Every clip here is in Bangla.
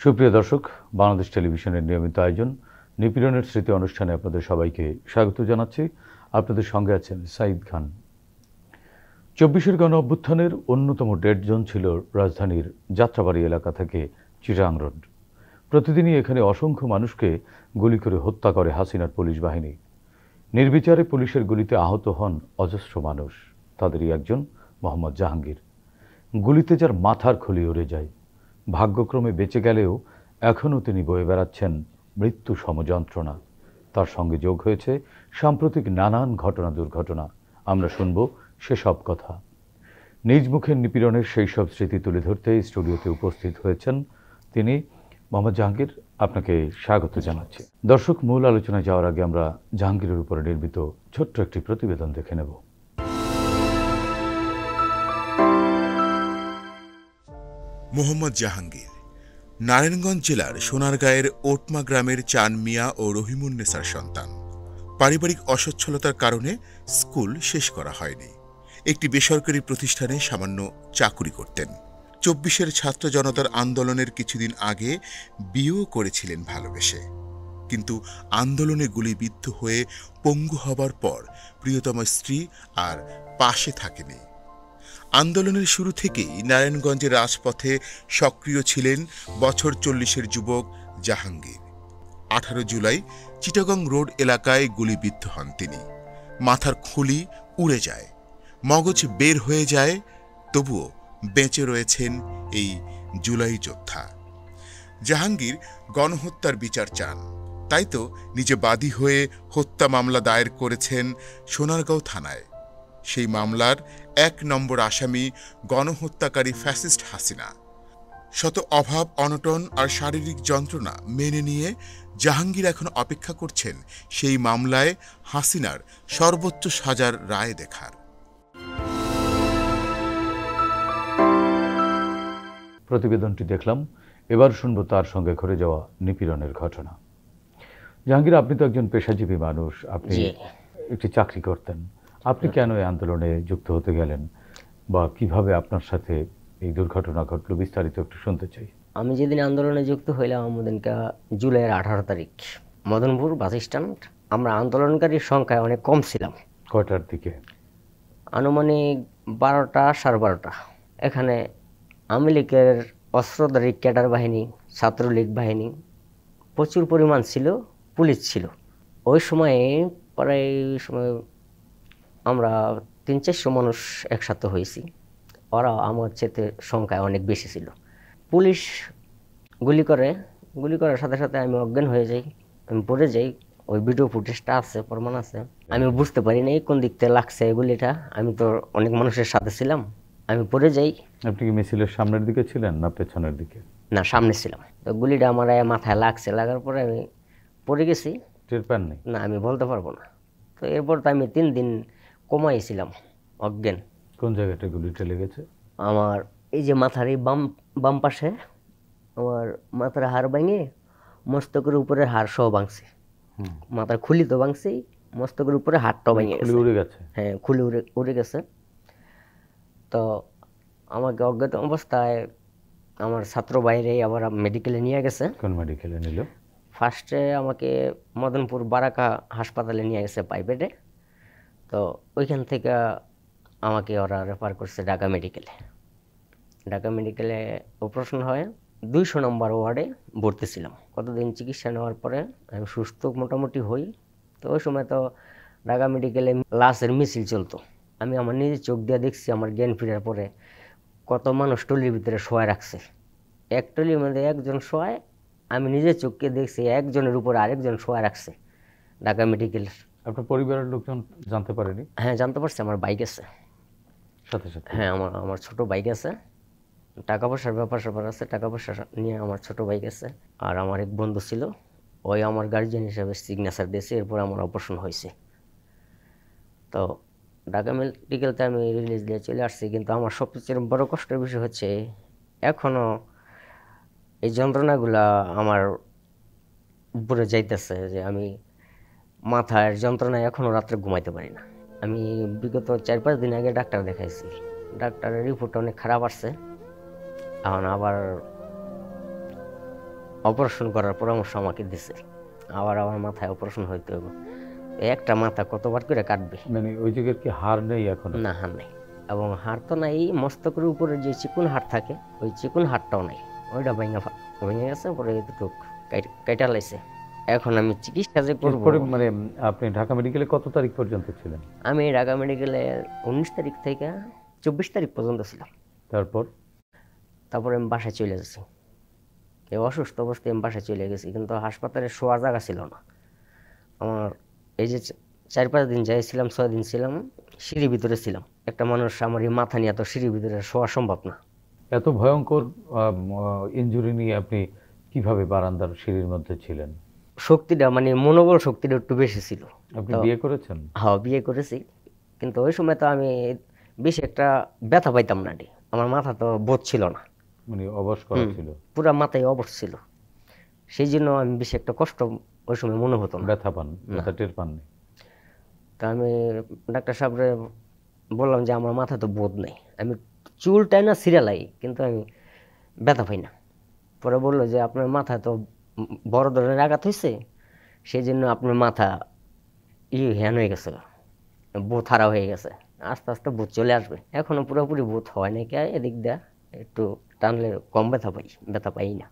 সুপ্রিয় দর্শক, বাংলাদেশ টেলিভিশনের নিয়মিত আয়োজন নিপীড়নের স্মৃতি অনুষ্ঠানে আপনাদের সবাইকে স্বাগত জানাচ্ছি। আপনাদের সঙ্গে আছেন সাঈদ খান। ২৪-এর গণ অভ্যুত্থানের অন্যতম ডেড জোন ছিল রাজধানীর যাত্রাবাড়ি এলাকা থেকে চিটাং রোড। প্রতিদিনই এখানে অসংখ্য মানুষকে গুলি করে হত্যা করে হাসিনার পুলিশ বাহিনী। নির্বিচারে পুলিশের গুলিতে আহত হন অজস্র মানুষ। তাদেরই একজন মোহাম্মদ জাহাঙ্গীর। গুলিতে যার মাথার খুলি উড়ে যায়। ভাগ্যক্রমে বেঁচে গেলেও এখনও তিনি বয়ে বেড়াচ্ছেন মৃত্যু সমযন্ত্রণা। তার সঙ্গে যোগ হয়েছে সাম্প্রতিক নানান ঘটনা দুর্ঘটনা। আমরা শুনব সেসব কথা। নিজ মুখের নিপীড়নের সেই সব স্মৃতি তুলে ধরতে স্টুডিওতে উপস্থিত হয়েছেন তিনি। মোহাম্মদ জাহাঙ্গীর, আপনাকে স্বাগত জানাচ্ছি। দর্শক, মূল আলোচনায় যাওয়ার আগে আমরা জাহাঙ্গীরের উপরে নির্মিত ছোট্ট একটি প্রতিবেদন দেখে নেব। মোহাম্মদ জাহাঙ্গীর নারায়ণগঞ্জ জেলার সোনারগাঁয়ের ওটমা গ্রামের চান মিয়া ও রহিমুন্নেসার সন্তান। পারিবারিক অসচ্ছলতার কারণে স্কুল শেষ করা হয়নি। একটি বেসরকারি প্রতিষ্ঠানে সামান্য চাকুরি করতেন। ২৪-এর ছাত্র জনতার আন্দোলনের কিছুদিন আগে বিয়েও করেছিলেন ভালোবেসে, কিন্তু আন্দোলনে গুলিবিদ্ধ হয়ে পঙ্গু হবার পর প্রিয়তমা স্ত্রী আর পাশে থাকেনি। আন্দোলনের শুরু থেকেই নারায়ণগঞ্জের রাজপথে সক্রিয় ছিলেন বছর ৪০-এর যুবক জাহাঙ্গীর। ১৮ জুলাই চিটাগং রোড এলাকায় গুলিবিদ্ধ হন তিনি। মাথার খুলি উড়ে যায়, মগজ বের হয়ে যায়, তবুও বেঁচে রয়েছেন এই জুলাই যোদ্ধা। জাহাঙ্গীর গণহত্যার বিচার চান, তাই তো নিজে বাদী হয়ে হত্যা মামলা দায়ের করেছেন সোনারগাঁও থানায়। সেই মামলার ১ নম্বর আসামি গণহত্যাকারী ফ্যাসিস্ট হাসিনা। শত অভাব অনটন আর শারীরিক যন্ত্রণা মেনে নিয়ে জাহাঙ্গীর এখন অপেক্ষা করছেন সেই মামলায় হাসিনার সর্বোচ্চ সাজার রায় দেখার। প্রতিবেদনটি দেখলাম, এবার শুনবো তার সঙ্গে ঘটে যাওয়া নিপীড়নের ঘটনা। জাহাঙ্গীর, আপনি তো একজন পেশাজীবী মানুষ, আপনি একটি চাকরি করতেন। আপনি কেন এই আন্দোলনে যুক্ত হতে গেলেন, বা কিভাবে আপনার সাথে এই দুর্ঘটনা ঘটলো, বিস্তারিত একটু শুনতে চাই। আমি যেদিন আন্দোলনে যুক্ত হইলাম ওদিনকে জুলাইয়ের ১৮ তারিখ, মদনপুর বাস স্ট্যান্ড। আমরা আন্দোলনকারীর সংখ্যায় অনেক কম ছিলাম। কয়টার দিকে? আনুমানিক ১২টা, ১২:৩০। এখানে আওয়ামী লীগের অস্ত্রধারী ক্যাডার বাহিনী, ছাত্রলীগ বাহিনী প্রচুর পরিমাণ ছিল, পুলিশ ছিল। ওই সময়ে প্রায় আমরা ৩-৪০০ মানুষ একসাথে হয়েছি। ওরা আমার চেয়ে সংখ্যায় অনেক বেশি ছিল। পুলিশ গুলি করার সাথে সাথে আমি অজ্ঞান হয়ে যাই, আমি পড়ে যাই। ওই ভিডিও ফুটেজটা আছে, প্রমাণ আছে। আমি বুঝতে পারি না কোন দিক থেকে লাগছে গুলিটা। আমি তো অনেক মানুষের সাথে ছিলাম, আমি পড়ে যাই। আপনি কি মিছিলের সামনের দিকে ছিলেন না পেছনের দিকে? না, সামনে ছিলাম। তো গুলিটা আমার মাথায় লাগছে, লাগার পরে আমি পড়ে গেছি। টের পান নাই? না, আমি বলতে পারবো না। তো এরপর তো আমি ৩ দিন কমাইছিলাম অজ্ঞান। কোন জায়গাটা গুলিটা লেগেছে? আমার এই যে মাথার এই বাম পাশে আমার মাথার হাড় ভাঙে মস্তকের উপরের হাড় সহ ভাঙছে। মাথার খুলি তো ভাঙছেই, মস্তকের উপরে হাড়টাও ভেঙে গেছে। উড়ে গেছে? হ্যাঁ, খুলি উড়ে গেছে। তো আমাকে অজ্ঞাত অবস্থায় আমার ছাত্র বাইরে আবার মেডিকেলে নিয়ে গেছে। কোন মেডিকেলে নিল? ফার্স্টে আমাকে মদনপুর বারাকা হাসপাতালে নিয়ে গেছে প্রাইভেটে। তো ওইখান থেকে আমাকে ওরা রেফার করছে ঢাকা মেডিকেলে। ঢাকা মেডিকেলে অপারেশন হয়। ২০০ নম্বর ওয়ার্ডে ভর্তি ছিলাম। কতদিন চিকিৎসা নেওয়ার পরে আমি সুস্থ মোটামুটি হই। তো ওই সময় তো ঢাকা মেডিকেলে লাশের মিছিল চলতো। আমি আমার নিজের চোখ দিয়ে দেখছি, আমার জ্ঞান ফেরার পরে কত মানুষ টলির ভিতরে শোয়া রাখছে। এক টলির মধ্যে একজন শোয়ায়, আমি নিজের চোখকে দেখছি একজনের উপরে আরেকজন শোয়া রাখছে ঢাকা মেডিকেলের। আপনার পরিবারের লোকজন জানতে পারেনি? হ্যাঁ, জানতে পারছি। আমার বাইক আছে সাথে সাথে? হ্যাঁ, আমার ছোট বাইক আছে। টাকা পয়সার ব্যাপার স্যাপার আছে, টাকা পয়সা নিয়ে আমার ছোট বাইক আছে। আর আমার এক বন্ধু ছিল, ওই আমার গার্জিয়ান হিসাবে সিগনেচার দিয়েছে। এরপর আমার অপারেশন হয়েছে। তো ঢাকা মেডিকেলতে আমি রিলিজ দিয়ে চলে আসছি। কিন্তু আমার সবচেয়ে বড় কষ্টের বিষয় হচ্ছে এখনও এই যন্ত্রণাগুলা আমার উপরে যাইতেছে, যে আমি মাথার যন্ত্রণায় এখনও রাত্রে ঘুমাইতে পারি না। আমি বিগত ৪-৫ দিন আগে ডাক্তার দেখাইছি, ডাক্তারের রিপোর্ট অনেক খারাপ আসছে। এখন আবার অপারেশন করার পরামর্শ আমাকে দিছে, আবার আমার মাথায় অপারেশন হইতে হবে। একটা মাথা কতবার করে কাটবে? মানে ওই জায়গার কি হাড় নেই এখন? না, হাড় নেই, এবং হাড় তো নাই, মস্তকের উপরে যে চিকুন হাড় থাকে ওই চিকুন হাড়টাও নাই, ওইটা ভেঙে গেছে, পরে এতটুক কাইটা লাইছে। এখন আমি চিকিৎসা যে করবো। এরপরে মানে আপনি ঢাকা মেডিকেলে কত তারিখ পর্যন্ত ছিলেন? আমি ঢাকা মেডিকেলে 19 তারিখ থেকে 24 তারিখ পর্যন্ত ছিলাম। তারপরে আমি বাসায় চলে গেছি। এই অসুস্থ অবস্থায় আমি বাসায় চলে গেছি, কিন্তু হাসপাতালে শোয়ার জায়গা ছিল না আমার। এই যে 4-5 দিন যাইছিলাম, 6 দিন ছিলাম, সিঁড়ির ভিতরে ছিলাম। একটা মানুষ আমার এই মাথা নিয়ে এত সিঁড়ির ভিতরে শোয়া সম্ভব না। এত ভয়ঙ্কর ইনজুরি নিয়ে আপনি কিভাবে বারান্দার সিঁড়ির মধ্যে ছিলেন? শক্তিটা মানে মনোবল শক্তিটা একটু বেশি ছিল। আপনি বিয়ে করেছেন? হ্যাঁ, বিয়ে করেছি, কিন্তু ওই সময় তো আমি বেশি একটা ব্যথা পাইতাম না। আমার মাথা তো বোধ ছিল না, মানে অবশ করা ছিল, পুরা মাথায় অবশ ছিল। সেই জন্য আমি বেশি একটা কষ্ট ওই সময় মনে হতো না। ব্যথা পান? ব্যথা টের পাননি? তা আমি ডাক্তার সাহেবরে বললাম যে আমার মাথা তো বোধ নেই, আমি চুলটাই না ছিঁড়ালাই, কিন্তু আমি ব্যথা পাই না। পরে বললো যে আপনার মাথা তো বড় ধরনের আঘাত হয়েছে, সেই জন্য আপনার মাথা হ্যান হয়ে গেছে, বোধ হারা হয়ে গেছে, আস্তে আস্তে বোধ চলে আসবে। এখনো পুরোপুরি বোধ হয় না, কে এদিক দিয়ে একটু টানলে কম ব্যথা পাই না।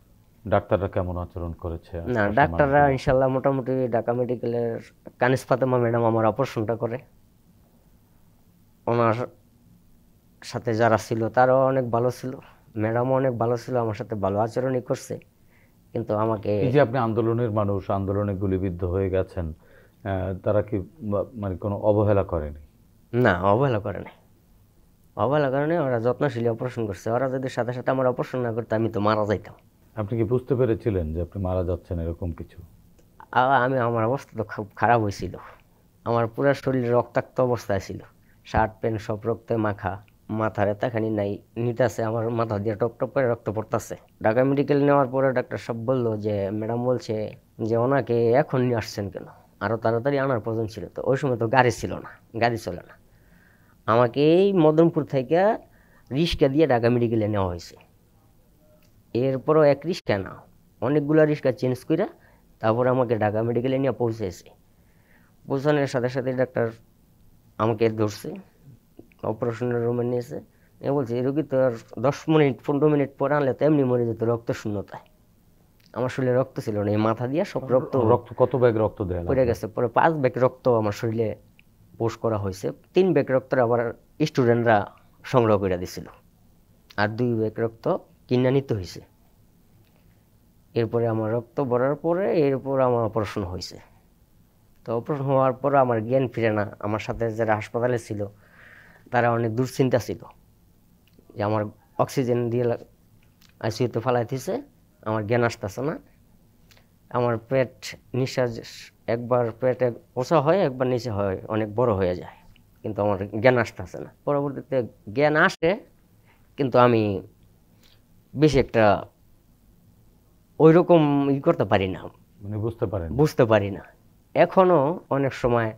ডাক্তাররা কেমন আচরণ করেছে? না, ডাক্তাররা ইনশাল্লাহ মোটামুটি ঢাকা মেডিকেলের কানিস ফাতেমা ম্যাডাম আমার অপারেশনটা করে, ওনার সাথে যারা ছিল তারাও অনেক ভালো ছিল, ম্যাডামও অনেক ভালো ছিল, আমার সাথে ভালো আচরণই করছে। কিন্তু আমাকে এই যে আপনি আন্দোলনের মানুষ, আন্দোলনে গুলিবিদ্ধ হয়ে গেছেন, তারা কি মানে কোনো অবহেলা করেনি? না, অবহেলা করে নাই, অবহেলা করে নাই। ওরা যত্নশীল অপারেশন করছে। ওরা যদি সাথে সাথে আমার অপারেশন না করতে আমি তো মারা যাইতাম। আপনি কি বুঝতে পেরেছিলেন যে আপনি মারা যাচ্ছেন এরকম কিছু? আমার অবস্থা তো খুব খারাপ হয়েছিল, আমার পুরো শরীর রক্তাক্ত অবস্থায় ছিল, শার্ট প্যান্ট সব রক্তে মাখা, মাথার এতখানি নাই নিতেছে, আমার মাথা দিয়ে টপ টপ করে রক্ত পড়তেছে। ঢাকা মেডিকেল নেওয়ার পরে ডাক্তার সব বললো যে ম্যাডাম বলছে যে ওনাকে এখন নিয়ে আসছেন কেন, আরও তাড়াতাড়ি আনার প্রয়োজন ছিল। তো ওই সময় তো গাড়ি ছিল না, গাড়ি চলে না, আমাকে এই মদনপুর থেকে রিক্সা দিয়ে ঢাকা মেডিকেলে নেওয়া হয়েছে। এরপরও এক রিক্সা না, অনেকগুলো রিক্সা চেঞ্জ করে তারপরে আমাকে ঢাকা মেডিকেলে নিয়ে পৌঁছেছে। পৌঁছানোর সাথে সাথে ডাক্তার আমাকে ধরছে, অপারেশনের রুমে নিয়েছে। এ বলছে এই রোগী তো আর 10 মিনিট 15 মিনিট পরে আনলে তো এমনি মরে যেত রক্ত শূন্যতায়। আমার শরীরে রক্ত ছিল না, এই মাথা দিয়ে সব রক্ত কত ব্যাগ রক্ত দেয়া পড়ে গেছে। পরে 5 ব্যাগ রক্ত আমার শরীরে পোষ করা হয়েছে। 3 ব্যাগ রক্ত আবার স্টুডেন্টরা সংগ্রহ করে দিছিল, আর 2 ব্যাগ রক্ত কিনে নিতে হয়েছে। এরপরে আমার রক্ত ভরার পরে এরপর আমার অপারেশন হয়েছে। তো অপারেশন হওয়ার পর আমার জ্ঞান ফিরে না। আমার সাথে যারা হাসপাতালে ছিল তারা অনেক দুশ্চিন্তা ছিল যে আমার অক্সিজেন দিয়ে আইসিইউতে ফেলাইতেছে, আমার জ্ঞান আসতেছে না, আমার পেট নিঃশ্বাস একবার পেটে ওষা হয়, একবার নিচে হয়, অনেক বড় হয়ে যায়, কিন্তু আমার জ্ঞান আসতেছে না। পরবর্তীতে জ্ঞান আসে, কিন্তু আমি বেশি একটা ওই রকম করতে পারি না, মানে বুঝতে পারি না। এখনো অনেক সময়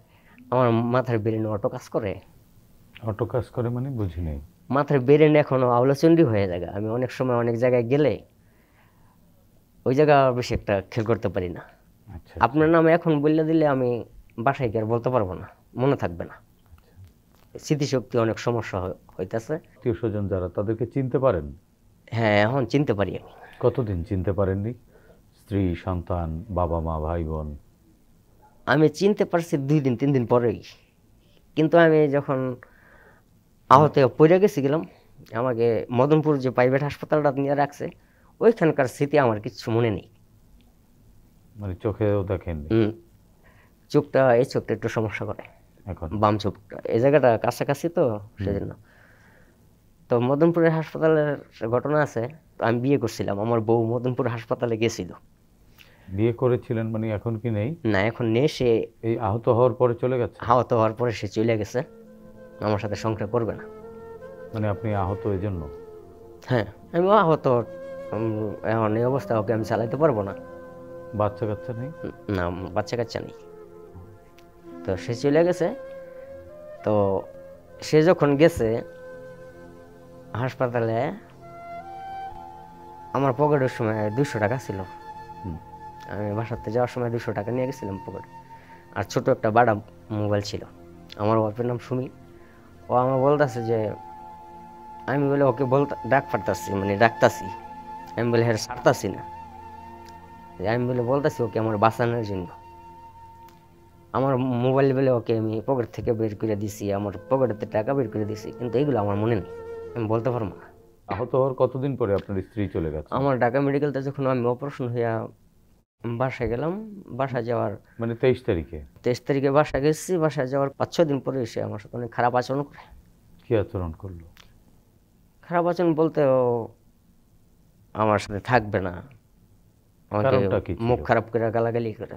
আমার মাথার ব্রেন অটো কাজ করে। মানে বুঝিনি। মাথার ব্রেন এখনো আওলাচন্ডী হয়ে যায়। আমি অনেক সময় অনেক জায়গায় গেলে ওই জায়গা বেশি একটা খেয়াল করতে পারি না। আচ্ছা, আপনার নাম এখন বললে দিলে আমি বাসায় গিয়ে আর বলতে পারবো না, মনে থাকবে না, স্মৃতিশক্তি অনেক সমস্যা হইতেছে। আত্মীয় স্বজন যারা, তাদেরকে চিনতে পারেন? হ্যাঁ, এখন চিনতে পারি। আমি কতদিন চিনতে পারেননি? স্ত্রী, সন্তান, বাবা মা, ভাই বোন? আমি চিনতে পারছি 2 দিন 3 দিন পরেই, কিন্তু আমি যখন আহত পড়ে গেছিলাম, আমাকে মদনপুর যে প্রাইভেট হাসপাতালটা নিয়ে রাখছে, ওইখানকার স্মৃতি আমার কিছু মনে নেই। মানে চোখেও দেখেননি? এই চোখটা একটু সমস্যা করে এখন, বাম চোখটা, এই জায়গাটা কাছাকাছি তো সেজন্য। তো মদনপুরের হাসপাতালের ঘটনা আছে, আমি বিয়ে করছিলাম, আমার বউ মদনপুর হাসপাতালে গেছিল। বিয়ে করেছিলেন মানে এখন কি নেই? না, এখন নেই। সে এই আহত হওয়ার পরে চলে গেছে? আহত হওয়ার পরে সে চলে গেছে, আমার সাথে সংসার করবে না। মানে আপনি আহত এই জন্য? হ্যাঁ, আমি আহত। এখন এই অবস্থা, ওকে আমি চালাইতে পারবো না। বাচ্চা কাচ্চা নেই? না, বাচ্চা কাচ্চা নেই। তো সে চলে গেছে। তো সে যখন গেছে হাসপাতালে, আমার পকেটের সময় 200 টাকা ছিল, হুম। আমি বাসাতে যাওয়ার সময় 200 টাকা নিয়ে গেছিলাম পকেটে, আর ছোট একটা বাটা মোবাইল ছিল। আমার ওয়াইফের নাম সুমি। ও আমার বলতেছে যে, আমি বলে ওকে ডাক পারতাছি, মানে ডাকতাছি, আমি বলে হ্যাঁ ছাড়তাছি না, আমি বলে বলতাছি ওকে আমার বাঁচানোর জন্য। আমার মোবাইল বলে ওকে আমি পকেট থেকে বের করে দিছি, আমার পকেটেতে টাকা বের করে দিছি, কিন্তু এইগুলো আমার মনে নেই, আমি বলতে পারবো না। আহত হওয়ার কতদিন পরে আপনার স্ত্রী চলে গেছে? আমার ঢাকা মেডিকেলতে যখন আমি অপারেশন হইয়া বাসায় গেলাম, বাসায় যাওয়ার মানে 23 তারিখে? 23 তারিখে বাসায় গেছি, বাসায় যাওয়ার 5-6 দিন পরে এসে আমার সাথে অনেক খারাপ আচরণ করে। কি আচরণ করলো? খারাপ আচরণ বলতে ও আমার সাথে থাকবে না, আমাকে কারণটা কি ছিল? মুখ খারাপ করে গালাগালি করে।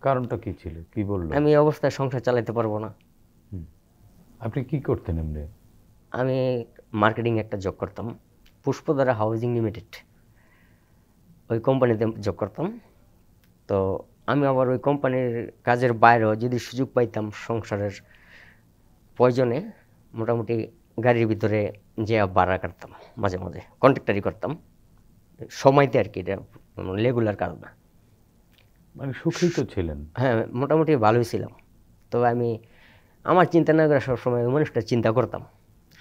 কারণটা কি ছিল, কি বললো? আমি এই অবস্থায় সংসার চালাতে পারবো না। আপনি কি করতেন এমনি? আমি মার্কেটিং একটা জব করতাম, পুষ্পধারা হাউজিং লিমিটেড, ওই কোম্পানিতে জব করতাম। তো আমি আবার ওই কোম্পানির কাজের বাইরেও যদি সুযোগ পাইতাম সংসারের প্রয়োজনে, মোটামুটি গাড়ির ভিতরে যে ভাড়া কাটতাম, মাঝে মাঝে কন্ট্রাক্টারি করতাম সময়তে আর কি, এটা রেগুলার কাজ না। মানে সুখেই তো ছিলেন? হ্যাঁ, মোটামুটি ভালোই ছিলাম। তবে আমি আমার চিন্তা না করে সবসময় ওই মানুষটার চিন্তা করতাম।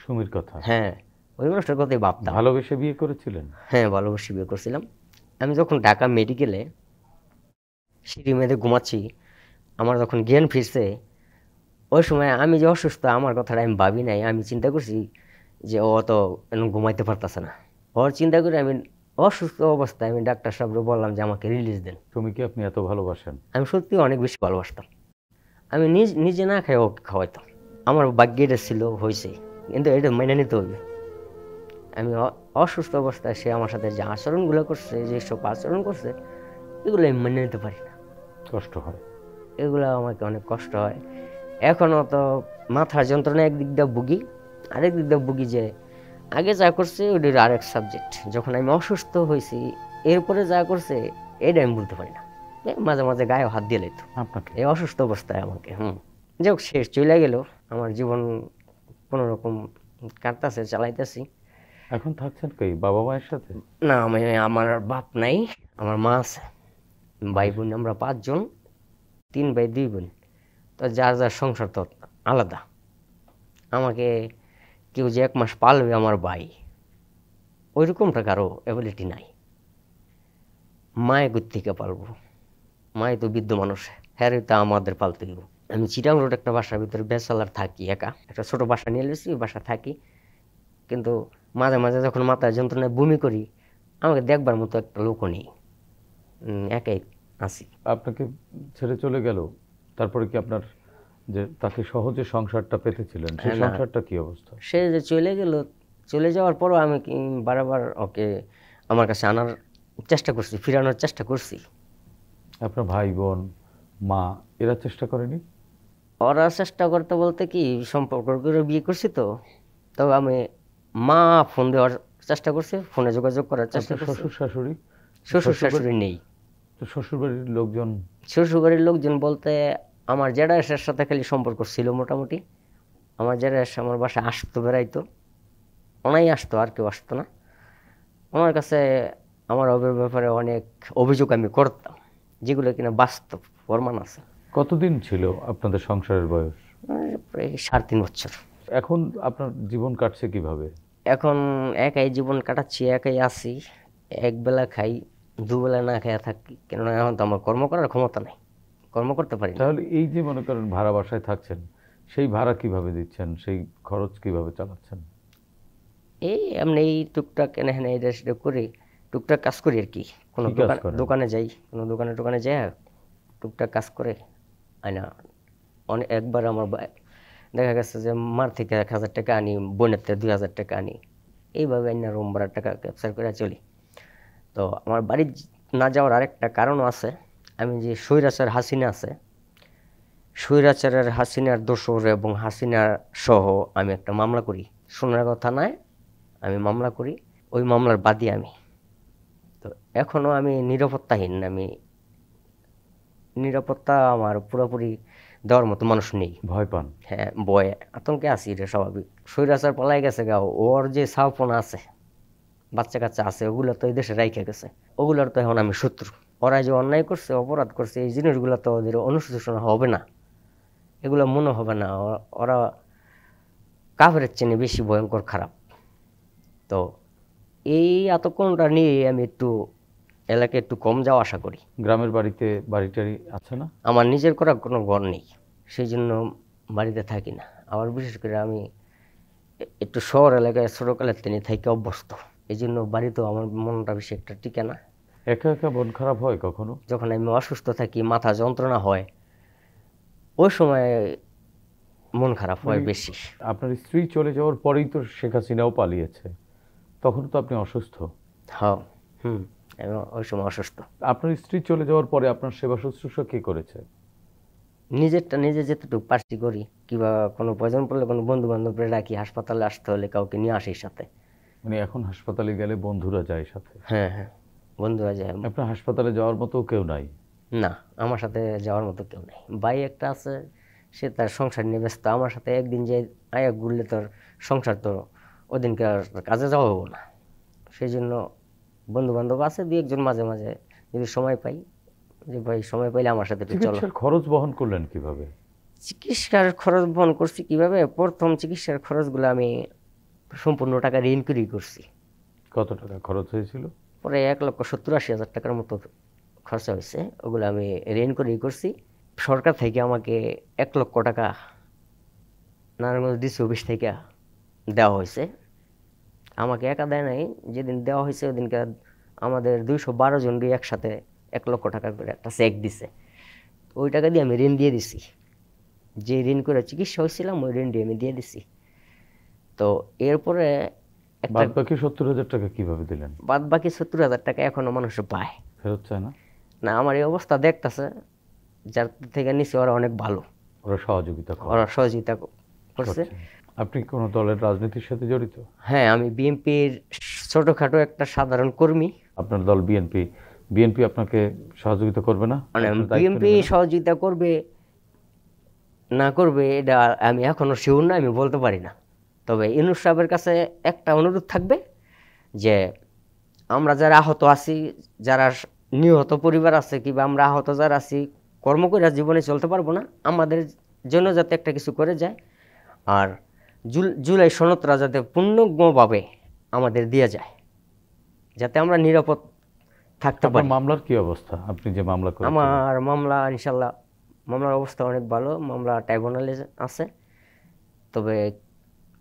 সুমির কথা? হ্যাঁ, ওই মানুষটার কথাই ভাবতাম। ভালোবেসে বিয়ে করেছিলেন? হ্যাঁ, ভালোবাসি বিয়ে করছিলাম। আমি যখন ঢাকা মেডিকেলে সিঁড়ি মেয়েদের ঘুমাচ্ছি, আমার যখন জ্ঞান ফিরছে, ওই সময় আমি যে অসুস্থ আমার কথাটা আমি ভাবি নাই। আমি চিন্তা করছি যে ও তো ঘুমাইতে পারতেছে না, ওর চিন্তা করে আমি অসুস্থ অবস্থায় আমি ডাক্তার সাহেবকে বললাম যে আমাকে রিলিজ দেন। সুমিকে আপনি এত ভালোবাসেন? আমি সত্যি অনেক বেশি ভালোবাসতাম। আমি নিজে না খাই ওকে খাওয়াইতাম। আমার ভাগ্যে এটা ছিল, হয়েছে, কিন্তু এটা মেনে নিতে হবে। আমি অসুস্থ অবস্থায় সে আমার সাথে যে আচরণগুলো করছে, যেসব আচরণ করছে, এগুলো আমি মেনে নিতে পারি না। কষ্ট হয়? এগুলো আমাকে অনেক কষ্ট হয়। এখনও তো মাথার যন্ত্রণা একদিক দিয়ে ভুগি, আরেক দিক দিয়ে ভুগি যে আগে যা করছে ওইটার আরেক সাবজেক্ট, যখন আমি অসুস্থ হয়েছি এরপরে যা করছে এটা আমি বলতে পারি না। মাঝে মাঝে গায়ে হাত দিয়ে লাইতো আপনাকে? এই অসুস্থ অবস্থায় আমাকে। যাই হোক, শেষ চলে গেল, আমার জীবন কোনোরকম কাটতেছে, চালাইতেছি। এখন থাকছেন কি বাবা মায়ের সাথে? না, আমার বাপ নাই, আমার মা আছে। ভাই বোন আমরা 5 জন, 3 ভাই 2 বোন। তো যার যার সংসার তো আলাদা। আমাকে কেউ যে 1 মাস পালবে আমার ভাই, ওইরকমটা কারো অ্যাবিলিটি নাই। মায়ে থেকে পালবো, মায়ে তো বৃদ্ধ মানুষ, হ্যাঁ তা আমাদের পালতে দিব। আমি চিটাং রোড একটা বাসার ভিতরে ব্যাচেলার থাকি, একা একটা ছোট বাসা নিয়ে এসেছি, ওই বাসা থাকি। কিন্তু মাঝে মাঝে যখন মাথায় যন্ত্রণায় বমি করি, আমাকে দেখবার মতো একটা লোকও নেই, একাই আছি। আপনাকে ছেড়ে চলে গেল, তারপরে কি আপনার যে তাকে সহজে সংসারটা পেতেছিলেন, সেই হ্যাঁ, না। সংসারটা কি অবস্থা? সে যে চলে গেল, চলে যাওয়ার পরও আমি বারবার ওকে আমার কাছে আনার চেষ্টা করছি, ফিরানোর চেষ্টা করছি। আপনার ভাই বোন মা এরা চেষ্টা করেনি? ওরা চেষ্টা করতে বলতে কি, সম্পর্ক করে বিয়ে করছি তো, তবে আমি মা ফোন দেওয়ার চেষ্টা করছে, ফোনে যোগাযোগ করার চেষ্টা আপনার করছে। শ্বশুর শাশুড়ি? শ্বশুর শাশুড়ি নেই। তো শ্বশুরবাড়ির লোকজন? শ্বশুরবাড়ির লোকজন বলতে আমার জেঠাশের সাথে খালি সম্পর্ক ছিল মোটামুটি। আমার জেঠাশ আমার বাসায় আসতো, বেড়াইতো, ওনাই আসতো, আর কেউ আসতো না। আমার কাছে আমার ব্যাপারে অনেক অভিযোগ আমি করতাম, যেগুলো কিনা বাস্তব প্রমাণ আছে। কতদিন ছিল আপনাদের সংসারের বয়স? প্রায় 3.5 বছর। এখন আপনার জীবন কাটছে কিভাবে? এখন একাই জীবন কাটাচ্ছি, একাই আছি, একবেলা খাই, দুবেলা না খেয়ে থাকি, কেননা এখন তো আমার কর্ম করার ক্ষমতা নেই, কর্ম করতে পারি না। তাহলে এই যে মনে করেন ভাড়া বাসায় থাকছেন, সেই ভাড়া কিভাবে দিচ্ছেন, সেই খরচ কিভাবে চালাচ্ছেন? এই এমনি এই টুকটাক এনে হেনে এটা সেটা করি, টুকটাক কাজ করি আর কি। কোনো কি কাজ করেন? দোকানে যাই, কোনো দোকানে যাই, টুকটাক কাজ করে আয়না। একবার আমার দেখা গেছে যে মার থেকে 1,000 টাকা আনি, বোনের থেকে 2,000 টাকা আনি, এইভাবে আইনা রুম ভাড়ার টাকা ক্যাপচার করে চলি। তো আমার বাড়ি না যাওয়ার আরেকটা কারণও আছে। আমি যে স্বৈরাচার হাসিনা আছে, স্বৈরাচারের হাসিনার দোসর এবং হাসিনা সহ আমি একটা মামলা করি, সোনারগাঁও থানায় আমি মামলা করি, ওই মামলার বাদী আমি। তো এখনও আমি নিরাপত্তাহীন, আমি নিরাপত্তা আমার পুরোপুরি দেওয়ার মতো মানুষ নেই। ভয় পান? হ্যাঁ, ভয়ে আতঙ্কে আছি, এটা স্বাভাবিক। স্বৈরাচার পলাই গেছে গাও, ওর যে ছাপনা আছে, বাচ্চা কাচ্চা আছে, ওগুলো তো এই দেশে রাইখে গেছে, ওগুলোর তো এখন আমি শত্রু, ওরা যে অন্যায় করছে, অপরাধ করছে, এই জিনিসগুলো তো ওদের অনুশোচনা হবে না, এগুলো মনে হবে না। ওরা কাফেরের চেয়ে বেশি ভয়ঙ্কর খারাপ। তো এই এতক্ষণটা নিয়ে আমি একটু এলাকায় একটু কম যাওয়া আশা করি। গ্রামের বাড়িতে বাড়িটারি আছে না? আমার নিজের করা কোনো ঘর নেই, সেই জন্য বাড়িতে থাকি না। আবার বিশেষ করে আমি একটু শহর এলাকায় ছোটোকালের থেকে থাকি অভ্যস্ত, এই জন্য বাড়িতেও আমার মনটা বেশি একটা টিকে না। একা একা মন খারাপ হয় কখনো? যখন আমি অসুস্থ থাকি, মাথা যন্ত্রণা হয়, ওই সময় মন খারাপ হয় বেশি। আপনার স্ত্রী চলে যাওয়ার পরেই তো শেখ হাসিনাও পালিয়েছে, তখন তো আপনি অসুস্থ। হ্যাঁ, আমি ওই সময় অসুস্থ। আপনার স্ত্রী চলে যাওয়ার পরে আপনার সেবা শুশ্রূষা কে করেছে? নিজেরটা নিজে যেতটুকু পারছি করি, কিংবা কোনো প্রয়োজন পড়লে কোনো বন্ধু বান্ধবরা ডাকি, হাসপাতালে আসতে হলে কাউকে নিয়ে আসি সাথে। মানে এখন হাসপাতালে গেলে বন্ধুরা যায় সাথে? হ্যাঁ, বন্ধুরা যায়। আপনার হাসপাতালে যাওয়ার মতো কেউ নাই? না, আমার সাথে যাওয়ার মতো কেউ নেই। ভাই একটা আছে, সে তার সংসার নিয়ে ব্যস্ত। আমার সাথে একদিন যে আয়া ঘুরলে তোর সংসার, তো ওদিনকে আর কাজে যাওয়া হবো না। সেই জন্য বন্ধু বান্ধব আছে দুই একজন, মাঝে মাঝে যদি সময় পাই, যে ভাই সময় পাইলে আমার সাথে একটু চলো। চিকিৎসার খরচ বহন করলেন কিভাবে? চিকিৎসার খরচ বহন করছি কিভাবে? প্রথম চিকিৎসার খরচগুলো আমি সম্পূর্ণ টাকা ঋণ করেই করছি। কত টাকা খরচ হয়েছিল? পরে 1,70,80,000 টাকার মতো খরচা হয়েছে। ওগুলো আমি ঋণ করেই করছি। সরকার থেকে আমাকে 1 লক্ষ টাকা নারায়ণগঞ্জ ডিসি অফিস থেকে দেওয়া হয়েছে। আমাকে একা দেয় নাই, যেদিন দেওয়া হয়েছে ওদিনকে আমাদের 212 জন একসাথে 1 লক্ষ টাকা করে একটা চেক দিছে। ওই টাকা দিয়ে আমি ঋণ দিয়ে দিছি। যে ঋণ করে চিকিৎসা হয়েছিলাম ওই ঋণ দিয়ে আমি দিয়ে দিছি। তো এরপরে বাদ বাকি 70,000 টাকা কিভাবে দিলেন? বাদ বাকি 70,000 টাকা এখনো মানুষ পায়, ফেরত চায় না? না, আমার এই অবস্থা দেখতেছে, যার থেকে নিচে ওরা অনেক ভালো, ওরা সহযোগিতা করে? ওরা সহযোগিতা করছে। আপনি কোনো দলের রাজনীতির সাথে জড়িত? হ্যাঁ, আমি বিএনপির ছোটখাটো একটা সাধারণ কর্মী। আপনার দল বিএনপি, বিএনপি আপনাকে সহযোগিতা করবে না? মানে বিএনপি সহযোগিতা করবে না করবে এটা আমি এখনো শিওর না, আমি বলতে পারি না। তবে ইউনূস সাহেবের কাছে একটা অনুরোধ থাকবে যে আমরা যারা আহত আছি, যারা নিহত পরিবার আছে, কিংবা আমরা আহত যারা আছি, কর্ম করে জীবনে চলতে পারবো না, আমাদের জন্য যাতে একটা কিছু করে যায়। আর জুলাই সনদরা যাতে পূর্ণভাবে আমাদের দিয়ে যায়, যাতে আমরা নিরাপদ থাকতে পারি। মামলার কি অবস্থা? আপনি যে মামলা করেছেন? আমার মামলা ইনশাল্লাহ, মামলার অবস্থা অনেক ভালো। মামলা ট্রাইব্যুনালে আছে, তবে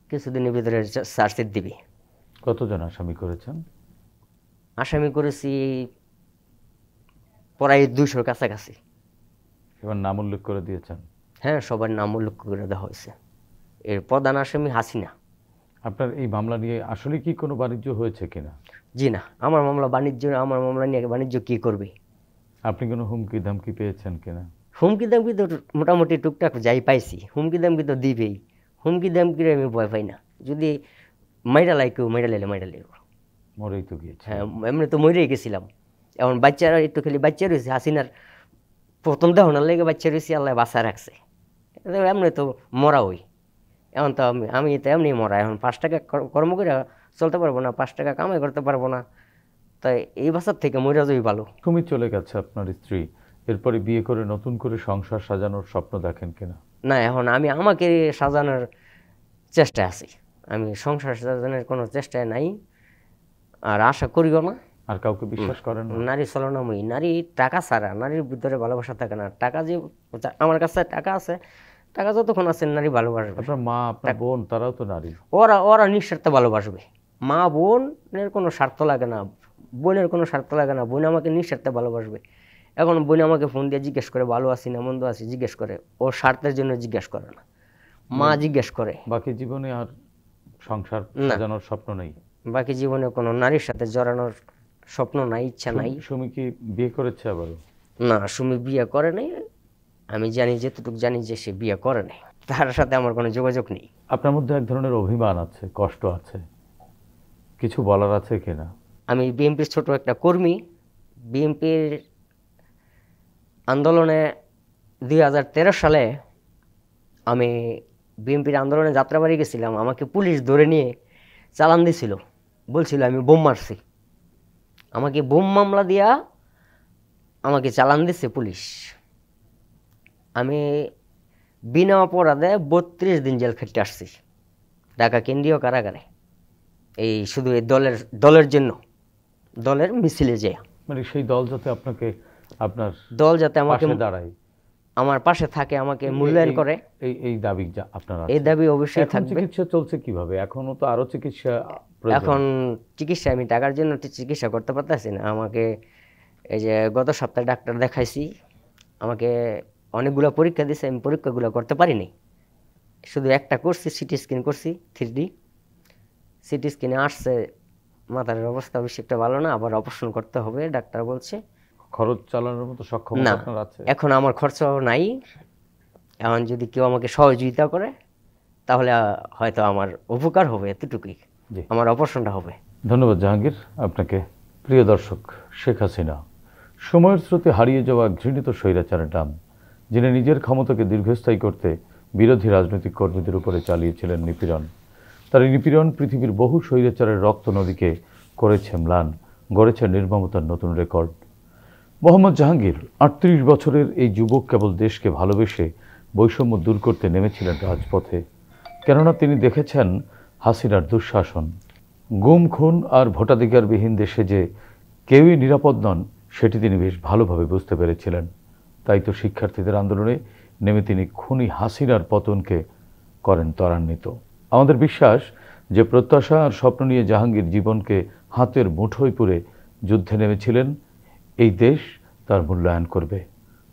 কিছুদিনের ভিতরে চার্জশিট দিবি। কতজন আসামি করেছেন? আসামি করেছি প্রায় 200 কাছাকাছি। এবার নাম উল্লেখ করে দিয়েছেন? হ্যাঁ, সবার নাম উল্লেখ করে দেওয়া হয়েছে। এর প্রধান আসামি হাসিনা। আপনার এই মামলা নিয়ে আসলে কি কোনো বাণিজ্য হয়েছে কিনা? জি না, আমার মামলা নিয়ে বাণিজ্য কি করবে? আপনি কোনো হুমকি ধামকি পেয়েছেন কিনা? হুমকি দামকি তো মোটামুটি টুকটাক যাই পাইছি, হুমকি দামকি তো দিবেই। হুমকি দামকির আমি ভয় পাই না। যদি মাইরা লাই কেউ, মাইরা লাইলে মরেই তো গিয়েছে। হ্যাঁ, এমনি তো মরেই গেছিলাম। এখন বাচ্চারা একটু খালি বাচ্চা রয়েছে, হাসিনার প্রথম দেহনার লেগে বাচ্চা রয়েছে, আল্লাহ বাঁচা রাখছে। এমনি তো মরা হই। এখন তো আমি তো এমনি মরা। এখন 5 টাকা কর্ম করে চলতে পারবো না, 5 টাকা কামাই করতে পারবো না, তাই এই বাসার থেকে মরে যাই ভালো। তুমি চলে গেছে আপনার স্ত্রী, এরপরে বিয়ে করে নতুন করে সংসার সাজানোর স্বপ্ন দেখেন কিনা? না, এখন আমি আমাকে সাজানোর চেষ্টায় আছি। আমি সংসার সাজানোর কোনো চেষ্টায় নাই, আর আশা করিও না। আর কাউকে বিশ্বাস করেন না? নারী ছলনাময়ী, নারী টাকা ছাড়া, নারীর ভিতরে ভালোবাসা থাকে না। টাকা যে আমার কাছে টাকা আছে, টাকা যতক্ষণ আছে নারী ভালোবাসবে। আপনার মা, আপনার বোন, তারাও তো নারী। ওরা নিঃস্বার্থে ভালোবাসবে। মা বোনের কোনো স্বার্থ লাগে না, বোনের কোনো স্বার্থ লাগে না। বোন আমাকে নিঃস্বার্থে ভালোবাসবে। এখন বোন আমাকে ফোন দিয়ে জিজ্ঞেস করে ভালো আছি না মন্দ আছি জিজ্ঞেস করে, ওর স্বার্থের জন্য জিজ্ঞেস করে না, মা জিজ্ঞেস করে। বাকি জীবনে আর সংসার সাজানোর স্বপ্ন নেই? বাকি জীবনে কোনো নারীর সাথে জড়ানোর স্বপ্ন নাই, ইচ্ছা নাই। সুমি কি বিয়ে করেছে আবারও? না, সুমি বিয়ে করে নাই। আমি জানি, যেতটুকু জানি যে সে বিয়ে করে নাই, তার সাথে আমার কোনো যোগাযোগ নেই। আপনার মধ্যে এক ধরনের অভিমান আছে, কষ্ট আছে, কিছু বলার আছে কিনা? আমি বিএনপির ছোট একটা কর্মী। বিএনপির আন্দোলনে 2013 সালে আমি বিএনপির আন্দোলনে যাত্রাবাড়ি গেছিলাম। আমাকে পুলিশ ধরে নিয়ে চালান দিছিল, বলছিল আমি বোম মারছি। আমাকে বোম মামলা দিয়া আমাকে চালান দিচ্ছে পুলিশ। আমি বিনা অপরাধে 32 দিন জেল খেটে আসছি ঢাকা কেন্দ্রীয় কারাগারে, এই শুধু এই দলের জন্য, দলের মিছিলে যে মানে সেই দল যাতে আপনাকে আপনার দল যাতে আমাকে পাশে দাঁড়ায়, আমার পাশে থাকে, আমাকে মূল্যায়ন করে, এই দাবি যা আপনার আছে। এই দাবি অবশ্যই এখন থাকবে। চিকিৎসা চলছে কিভাবে? এখনো তো আরো চিকিৎসা প্রয়োজন। এখন চিকিৎসা আমি টাকার জন্য চিকিৎসা করতে পারতেছি না। আমাকে এই যে গত সপ্তাহে ডাক্তার দেখাইছি, আমাকে অনেকগুলো পরীক্ষা দিয়েছে, আমি পরীক্ষাগুলো করতে পারিনি। শুধু একটা করছি, সিটি স্ক্যান করছি 3D। সিটি স্ক্যানে আসছে মাথার অবস্থা বেশি একটা ভালো না, আবার অপারেশন করতে হবে ডাক্তার বলছে। খরচ চালানোর মতো সক্ষমতা না, আপনার আছে? এখন আমার খরচাও নাই। এখন যদি কেউ আমাকে সহযোগিতা করে তাহলে হয়তো আমার উপকার হবে, এতটুকুই, জি। আমার অপারেশনটা হবে। ধন্যবাদ জাহাঙ্গীর আপনাকে। প্রিয় দর্শক, শেখ হাসিনা সময়ের স্রোতে হারিয়ে যাওয়া ঘৃণিত স্বৈরাচারের নাম, যিনি নিজের ক্ষমতাকে দীর্ঘস্থায়ী করতে বিরোধী রাজনৈতিক কর্মীদের উপরে চালিয়েছিলেন নিপীড়ন। তার এই নিপীড়ন পৃথিবীর বহু স্বৈরাচারের রক্ত নদীকে করেছে ম্লান, গড়েছে নির্মমতার নতুন রেকর্ড। মোহাম্মদ জাহাঙ্গীর 38 বছরের এই যুবক কেবল দেশকে ভালোবেসে বৈষম্য দূর করতে নেমেছিলেন রাজপথে, কেননা তিনি দেখেছেন হাসিনার দুঃশাসন। গুম, খুন আর ভোটাধিকারবিহীন দেশে যে কেউই নিরাপদ নন, সেটি তিনি বেশ ভালোভাবে বুঝতে পেরেছিলেন। তাই তো শিক্ষার্থীদের আন্দোলনে নেমে তিনি খুনি হাসিনার পতনকে করেন ত্বরান্বিত। আমাদের বিশ্বাস যে প্রত্যাশা আর স্বপ্ন নিয়ে জাহাঙ্গীর জীবনকে হাতের মুঠোয় পুরে যুদ্ধে নেমেছিলেন, এই দেশ তার মূল্যায়ন করবে।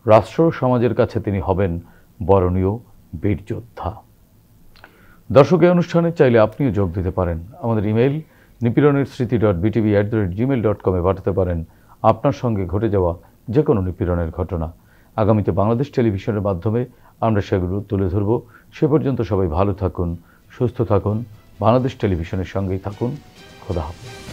রাষ্ট্র সমাজের কাছে তিনি হবেন বরণীয় বীর যোদ্ধা। দর্শক, এই অনুষ্ঠানে চাইলে আপনিও যোগ দিতে পারেন। আমাদের ইমেইল nipironersmriti.btv@gmail.com পাঠাতে পারেন আপনার সঙ্গে ঘটে যাওয়া যে কোনো নিপীড়নের ঘটনা। আগামীতে বাংলাদেশ টেলিভিশনের মাধ্যমে আমরা সেগুলো তুলে ধরব। সে পর্যন্ত সবাই ভালো থাকুন, সুস্থ থাকুন, বাংলাদেশ টেলিভিশনের সঙ্গেই থাকুন। খোদা হাফেজ।